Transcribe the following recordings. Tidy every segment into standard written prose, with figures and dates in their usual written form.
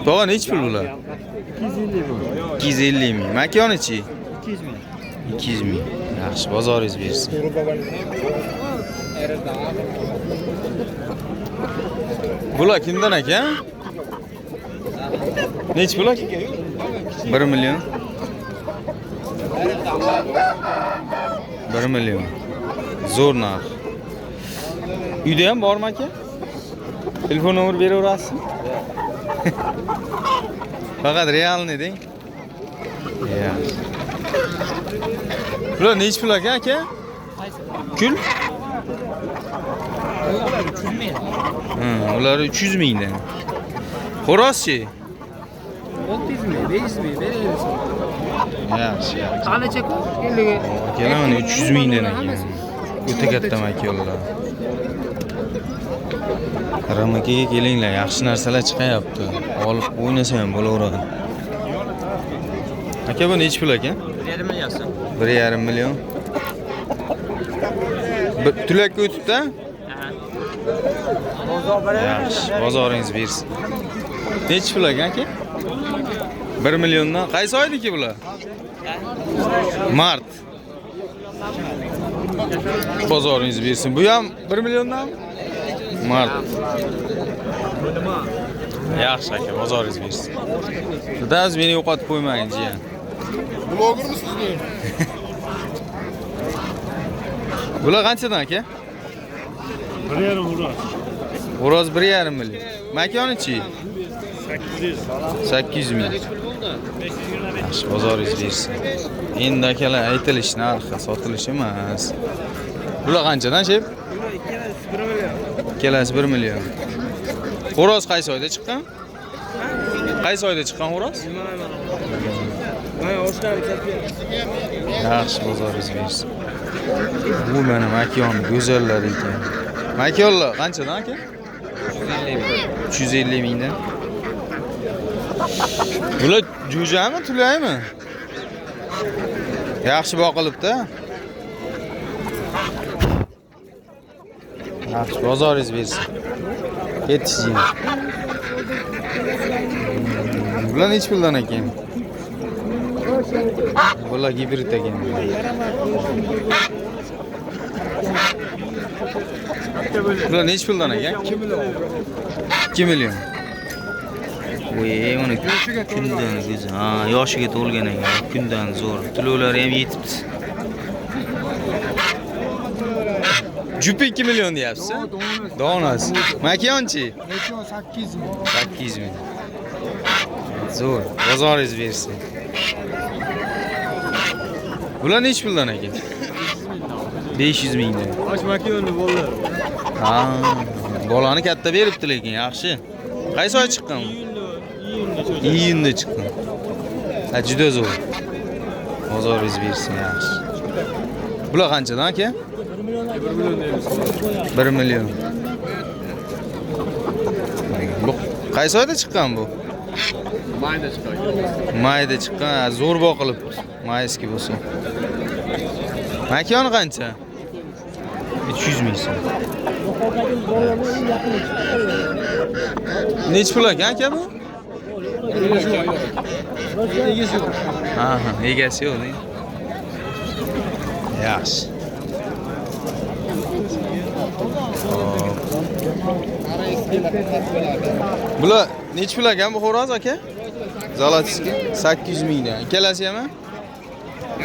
Tog'a nechi pul bular? 250 bu. 250 ming. Makonichi? 200 ming. 200 ming. Yaxshi, bozoringiz bersin. Bular kimdan aka? Nechi bular? 1 million. 1 million. Zo'r narx. Uyda ham bormi aka? Telefon nomer beraverasizmi? Faqat realni deng. Yaxshi. Bular nechi pul aka? Kul? Ular 300 mingdan. Xo'rozchi? 600 ming, 500 ming beramiz. Yaxshi, yaxshi. Qanacha ku? 50 ga. Kelan 300 mingdan ekan. O'ta katta makyonlar. Ramakaga kelinglar, yaxshi narsalar chiqayapti. Olib o'ynasa ham bo'laveradi. Aka bu nechi pul aka? 1,5 million so'm. 1,5 million. Tulakka o'tibdi? Yaxshi, bozoringiz bersin. Nechi pul aka? 1 milliondan. Qaysi oydiki bular? Mart. Bozoringiz bersin. Bu ham 1 milliondan? Mart. Yaxshi aka, bozoringiz bersin. Siz meni yo'qotib qo'ymang, jiyan. Blogermisiz siz? Bular qanchadan aka? 1,5 million. Xo'roz 1,5 million. Makonichi? 800 ming. Yaxshi, bozoringiz bersin. Endi akalar aytilish narxi, sotilish emas. Bular qanchadan shep? Ikkalasi 1 million. Xo'roz qaysi oyda chiqqan? Qaysi oyda chiqqan xo'roz? Yaxshi, bozoringiz bersin. Bu mana makon go'zallar ekan. Makonlar qanchadan aka? 350 mingdan. Bular jo'jami, tulaymi? Yaxshi boqilibdi. Yaxshi, bozoringiz bersin. Ketishing. Bular nechi puldan ekan? Bular gibrid ekan. Bular nechi puldan ekan? 2 million. Voy, uni kundan go'zal. Ha, yoshiga to'lgan ekan. Kundan zo'r. To'lovlari ham yetibdi. Jupi 2 million deyapsiz? Donasi. Makonchi? Makon 800 ming. 800 ming. Zo'r. Bozoringiz bersin. Bular nechi puldan ekan? 500 mingdan. Osh makonni bolalar. Ha, bolani katta beribdi lekin, yaxshi. Qaysi oy chiqqan? Iyunda chiqqan. Ha, juda zo'r. Bozoringiz bersin, yaxshi. Bular qanchadan aka? 1 million. Bu qaysi oyda chiqqan bu? Mayda chiqqan. Mayda chiqqan, zo'r boqilibdi. Mayski bo'lsa. Makoni qancha? 300 ming so'm. Nechi pul aka bu? Egasi yo'q. Aha, egasi yo'q. Yaxshi. Bular nechi pul ekan bu xo'roz aka? Zalotskiy 800 mingdan. Ikkalasi ham?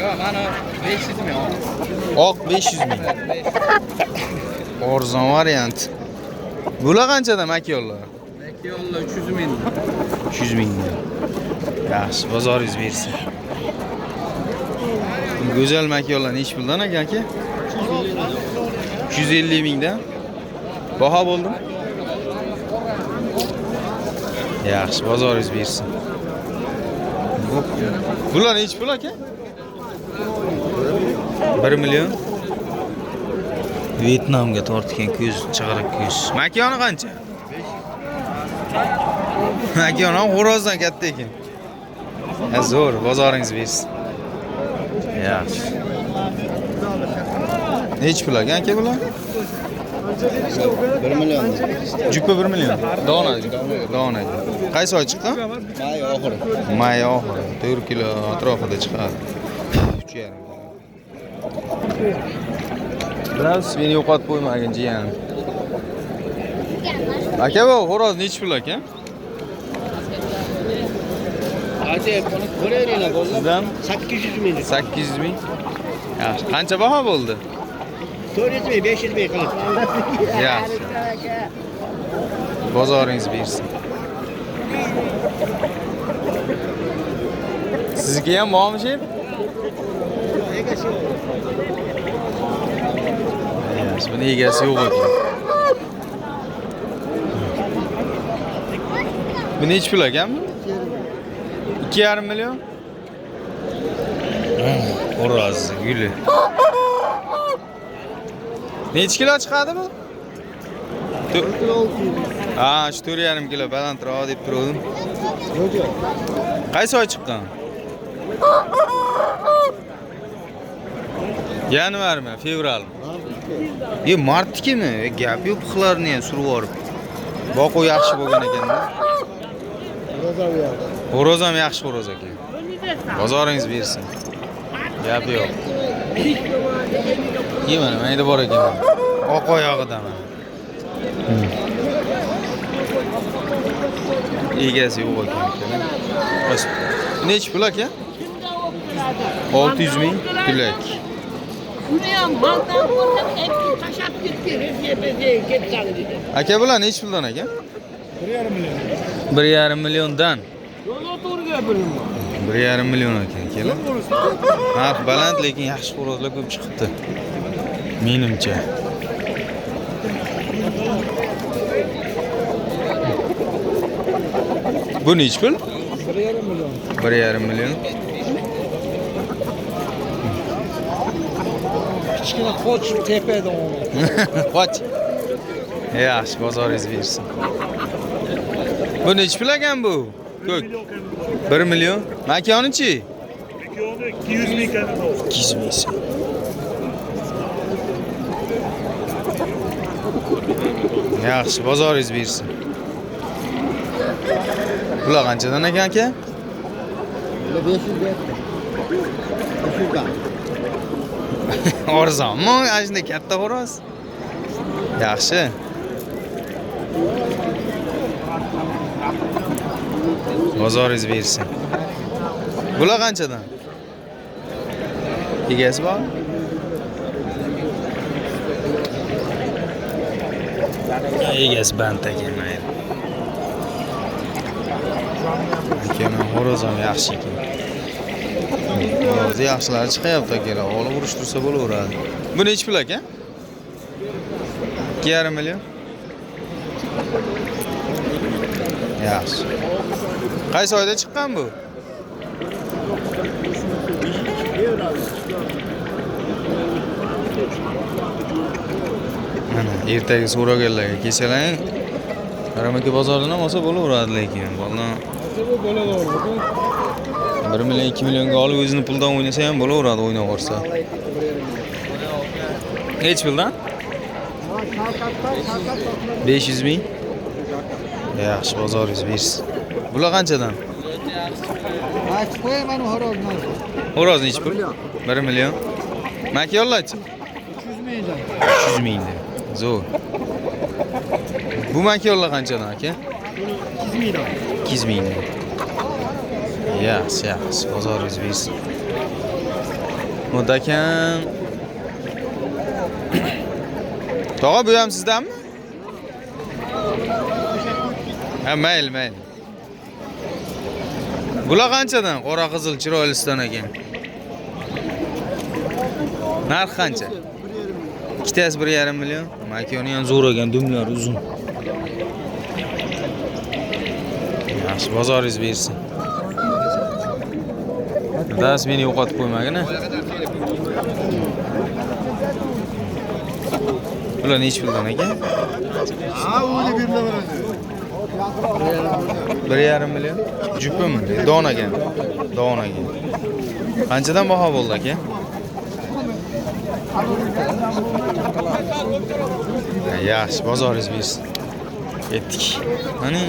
Yo'q, mana 500 ming. Oq 500 ming. Arzon variant. Bular qanchadan makyonlar? Makyonlar 300 ming. 300 mingdan. Yaxshi, bozoringiz bersin. Go'zal makyonlar nechi puldan aka? 350 mingdan. Baho bo'ldimi? Yaxshi, bozoringiz bersin. Bular nechi pul aka? 1 million. Vyetnamga tortgan ko'z, chig'iriq ko'z. Makoni qancha? Makon ham xo'rozdan katta ekan. Zo'r, bozoringiz bersin. Yaxshi. Nechi pul aka bular? 1 milyon. Jupa 1 million. Dona. Dona. Qaysi oy chiqqan? May oxiri. May oxiri 4 kilo atrofida chiqadi. 3,5. Biraz meni yo'qotib qo'ymagin jiyanim. Aka bu xo'roz nechi pul aka? Ati buni ko'raveringlar bo'ldi. Sizdan 800 ming. 800 ming. Yaxshi. Qancha baho bo'ldi? 400 ming, 500 ming qilib. Yaxshi. Bozoringiz bersin. Sizniki ham bormi shef? Yaxshi, buni egasi yo'q ekan. Bu nechi pul ekan? 2,5 million. Xo'roz guli. Nechi kilo chiqadi bu? Ha, 4,5 kilo balandroq deb turdim. Qaysi oy chiqqan? Yanvarmi, fevralmi? Martnikimi? Gap yo'q, pixlarni ham surib yorib. Boqu yaxshi bo'lgan ekan-da. Xo'roz ham yaxshi xo'roz ekan. Bozoringiz bersin. Gap yo'q. Mana mayda bor ekan. Oq oyog'idaman. Egasi yo'q ekan. Nechi pul aka? 600 ming pulak. Uni ham maldan bo'lib tashab ketdi. Aka bular nechi puldan aka? 1,5 milliondan. 1,5 million ekan, keling. Narx baland, lekin yaxshi xo'rozlar ko'p chiqibdi. Menimcha. Bu nechi pul? 1,5 million. Kichkina qoch tepada o'g'li. Qoch. Yaxshi, bozoringiz bersin. Bu nechi pul ekan bu? Ko'k. 1 million. Makonichi? 200 ming kadar. 200 ming. Yaxshi, bozoringiz bersin. Bular qanchadan ekan aka? 500 ga. 500 ga. Arzonmi? Ajna katta xo'roz. Yaxshi. Bozoringiz bersin. Bular qanchadan? Egasi bor? Egasi band ekan mayli. Keyin xo'roz ham yaxshi ekan. Xo'roz yaxshilari chiqyapti akalar. Olib urishtirsa bo'laveradi. Bu nechi pul aka? 2,5 million. Yaxshi. Qaysi oyda chiqqan bu? Mana ertaga so'raganlarga kelsalar, Qaramaka bozoridan ham olsa bo'laveradi lekin. Vallan 1 million 2 millionga olib o'zini puldan o'ynasa ham bo'laveradi, o'ynab olsa. Hech puldan? 500 ming. Yaxshi, bozoringiz bersin. Bular qanchadan? Aytib qo'yaman xo'rozni. Xo'roz nechi pul? 1 million. Maka yo'llachi? 300 mingdan. 300 mingdan. Zo'r. Bu maka yo'lla qanchadan aka? 200 mingdan. 200 mingdan. Yaxshi, yaxshi, bozoringiz bersin. Mudakan. Tog'a bu ham sizdanmi? Ha, mayli, mayli. Bular qanchadan? Qora qizil chiroylisidan ekan. Narx qancha? Ikkitasi 1,5 million. Makoni ham zo'r ekan, dumlar uzun. Yaxshi, bozoringiz bersin. Das meni yo'qotib qo'ymagin-a. Bular nechi puldan ekan? Ha, o'li berilaveradi. 1,5 million. Jupimi? Donagan. Donagan. Qanchadan baho bo'ldi aka? Yaxshi, bozoringiz bersin. Ketdik.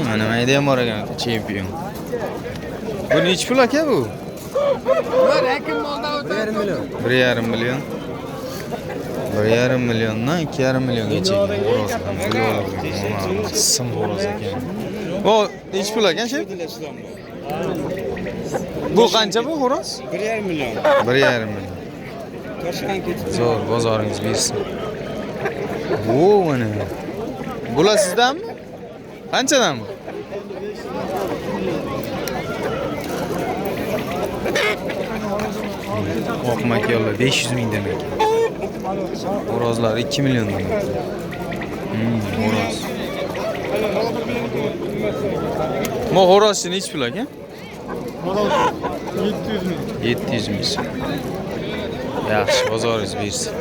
Mana mayda ham bor ekan, chempion. Bu nechi pul aka bu? Ular hakim moldan o'tadi. 1,5 million. 1,5 milliondan 2,5 milliongacha ekan. Sim xo'roz ekan. Bu nechi pul ekan shu? Bu qancha bu xo'roz? 1,5 million. 1,5 million. Toshkent ketib. Zo'r, bozoringiz bersin. O, mana. Bular sizdanmi? Qanchadan bu? Oqmak yo'llar 500 ming demak. Xo'rozlar 2 million demak. Xo'roz. Bu xo'roz nechi pul ekan? 700 ming. 700 ming. Yaxshi, bozoringiz bersin.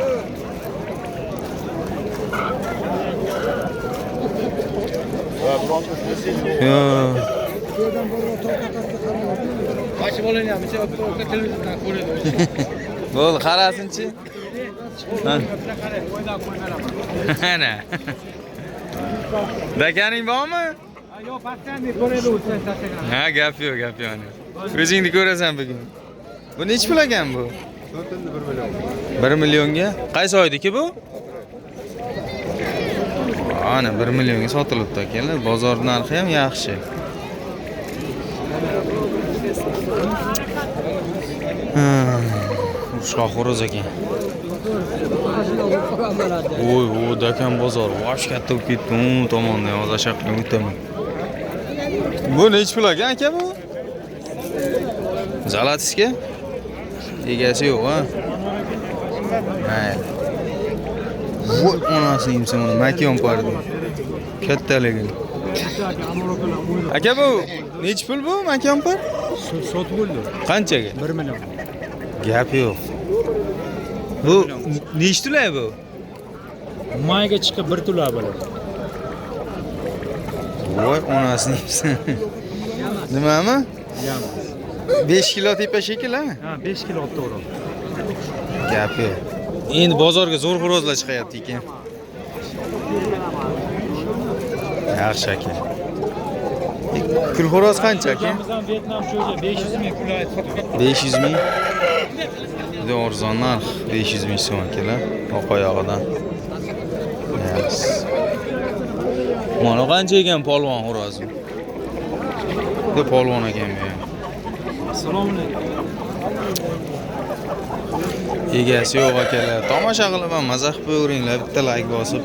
Yo. Qochib olinyapti. O'sha televizordan ko'radi. Bo'ldi, qarasin-chi. Ana. Dakaning bormi? Yo'q, pastdan ko'radi o'sha tashagan. Ha, gap yo'q, gap yo'q. O'zingni ko'rasan bugun. Bu nechi pul ekan bu? 1 millionga. Qaysi oydiki bu? Ana 1 millionga sotilibdi ekanlar. Bozor narxi ham yaxshi. Ushqoq xo'roz ekan. Voy, dakan bozor. Vosh katta bo'lib ketdi. U tomondan hozir shaqqa o'taman. Bu nechi pul ekan aka bu? Zalatiska? Egasi yo'q, ha? Mayli. Voy, onasini yemsam uni makon pardi. Kattaligini. Aka bu nechi pul bu makon par? Sotib bo'ldi. Qanchaga? 1 million. Gap yo'q. Bu nechi tulay bu? Mayga chiqib 1 tulab bo'ladi. Voy, onasini yemsam. Nimami? 5 kilo tepa shekil, ha? Ha, 5 kilo olib to'g'ri. Gap yo'q. Endi bozorga zo'r xo'rozlar chiqyapti ekan. Yaxshi aka. Kul xo'roz qancha aka? Bizdan Vyetnam cho'ja 500 ming pul aytdi. 500 ming. Juda arzon narx, 500 ming so'm akalar. Oq oyog'idan. Yaxshi. Mana qancha ekan polvon xo'rozi? Bu polvon ekan bu. Assalomu alaykum. Egasi yo'q akalar. Tomosha qilib ham maza qilib qo'yinglar, bitta like bosib.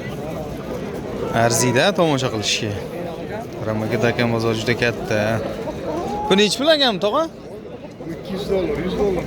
Arziyda tomosha qilishga. Ramaka dakan bozor juda katta. Bu nechi pul ekan tog'a? $200, $100.